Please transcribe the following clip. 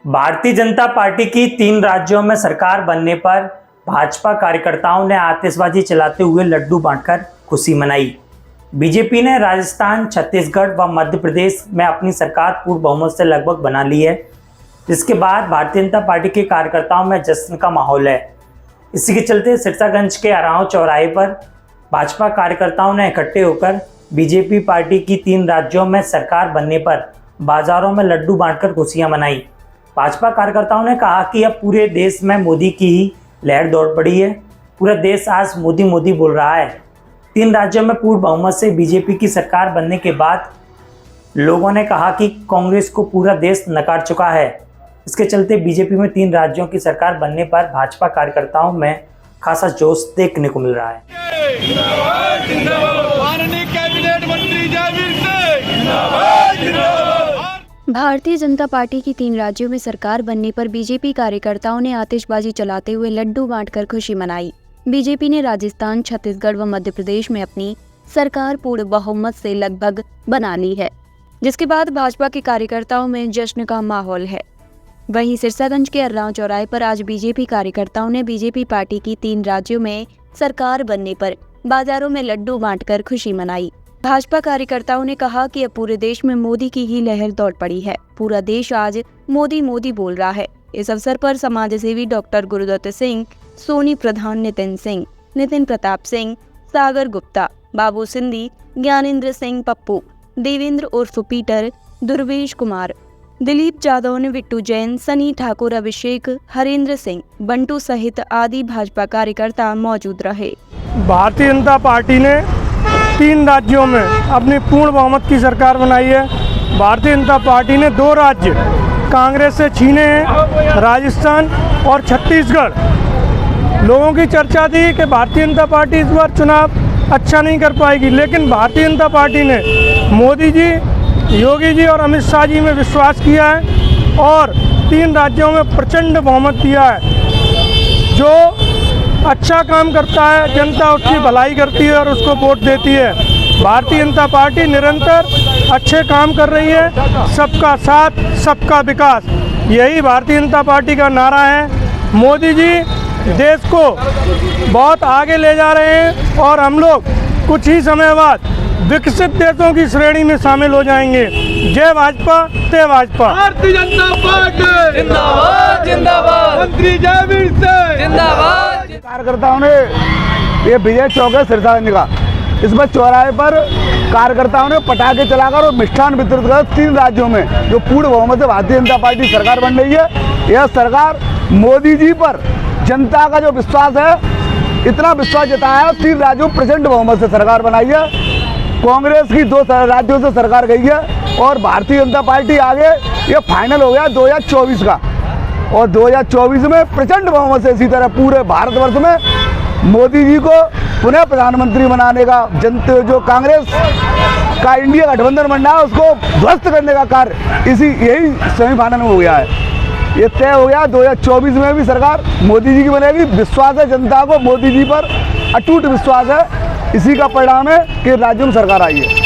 Bharatiya Janata party की 3 राज्यों में सरकार बनने पर भाजपा कार्यकर्ताओं ने आतिशबाजी चलाते हुए लड्डू बांटकर खुशी मनाई। बीजेपी ने राजस्थान, छत्तीसगढ़ व मध्य प्रदेश में अपनी सरकार पूर्ण बहुमत से लगभग बना ली है, जिसके बाद भारतीय जनता पार्टी के कार्यकर्ताओं में जश्न का माहौल है। इसी के चलते सिरसागंज के अरांव चौराहे पर भाजपा कार्यकर्ताओं ने इकट्ठे होकर बीजेपी पार्टी की 3 राज्यों में सरकार बनने पर बाजारों में लड्डू बांटकर खुशियां मनाई। भाजपा कार्यकर्ताओं ने कहा कि अब पूरे देश में मोदी की ही लहर दौड़ पड़ी है। पूरा देश आज मोदी मोदी बोल रहा है। 3 राज्यों में पूर्ण बहुमत से बीजेपी की सरकार बनने के बाद लोगों ने कहा कि कांग्रेस को पूरा देश नकार चुका है। इसके चलते बीजेपी में 3 राज्यों की सरकार बनने पर भाजपा कार्यकर्ताओं में खासा जोश देखने को मिल रहा है। भारतीय जनता पार्टी की 3 राज्यों में सरकार बनने पर बीजेपी कार्यकर्ताओं ने आतिशबाजी चलाते हुए लड्डू बांटकर खुशी मनाई। बीजेपी ने राजस्थान, छत्तीसगढ़ व मध्य प्रदेश में अपनी सरकार पूर्ण बहुमत से लगभग बना ली है, जिसके बाद भाजपा के कार्यकर्ताओं में जश्न का माहौल है। वहीं सिरसागंज के अरांव चौराहे पर आज बीजेपी कार्यकर्ताओं ने बीजेपी पार्टी की 3 राज्यों में सरकार बनने पर बाजारों में लड्डू बांटकर खुशी मनाई। भाजपा कार्यकर्ताओं ने कहा कि अब पूरे देश में मोदी की ही लहर दौड़ पड़ी है। पूरा देश आज मोदी मोदी बोल रहा है। इस अवसर पर समाजसेवी डॉक्टर गुरुदत्त सिंह, सोनी प्रधान, नितिन सिंह, नितिन प्रताप सिंह, सागर गुप्ता, बाबू सिंधी, ज्ञानेंद्र सिंह पप्पू, देवेंद्र उर्फ पीटर, दुर्वेश कुमार, दिलीप जादव ने, बिट्टू जैन, सनी ठाकुर, अभिषेक, हरेंद्र सिंह, बंटू सहित आदि भाजपा कार्यकर्ता मौजूद रहे। भारतीय जनता पार्टी ने 3 राज्यों में अपनी पूर्ण बहुमत की सरकार बनाई है। भारतीय जनता पार्टी ने 2 राज्य कांग्रेस से छीने हैं, राजस्थान और छत्तीसगढ़। लोगों की चर्चा थी कि भारतीय जनता पार्टी इस बार चुनाव अच्छा नहीं कर पाएगी, लेकिन भारतीय जनता पार्टी ने मोदी जी, योगी जी और अमित शाह जी में विश्वास किया है और 3 राज्यों में प्रचंड बहुमत दिया है। जो अच्छा काम करता है, जनता उसकी भलाई करती है और उसको वोट देती है। भारतीय जनता पार्टी निरंतर अच्छे काम कर रही है। सबका साथ, सबका विकास, यही भारतीय जनता पार्टी का नारा है। मोदी जी देश को बहुत आगे ले जा रहे हैं और हम लोग कुछ ही समय बाद विकसित देशों की श्रेणी में शामिल हो जाएंगे। जय भाजपा, जय भाजपा। भारतीय जनता पार्टी जिंदाबाद जिंदाबाद, मंत्री जयवीर सिंह जिंदाबाद। कार्यकर्ताओं ने ये विजय चौक है सिरसागंज का, इसमें चौराहे पर कार्यकर्ताओं ने पटाखे चलाकर और मिष्ठान वितरित कर 3 राज्यों में जो पूर्ण बहुमत से भारतीय जनता पार्टी सरकार बन रही है। यह सरकार मोदी जी पर जनता का जो विश्वास है, इतना विश्वास जताया है, 3 राज्यों में प्रचंड बहुमत से सरकार बनाई है। कांग्रेस की 2 राज्यों से सरकार गई है और भारतीय जनता पार्टी आगे ये फाइनल हो गया 2024 का, और 2024 में प्रचंड बहुमत से इसी तरह पूरे भारतवर्ष में मोदी जी को पुनः प्रधानमंत्री बनाने का, जनता जो कांग्रेस का इंडिया गठबंधन बन रहा है उसको ध्वस्त करने का कार्य यही सेमीफाइनल में हो गया है। ये तय हो गया 2024 में भी सरकार मोदी जी की बनेगी। विश्वास है जनता को, मोदी जी पर अटूट विश्वास है। इसी का परिणाम है कि राज्यों में सरकार आई है।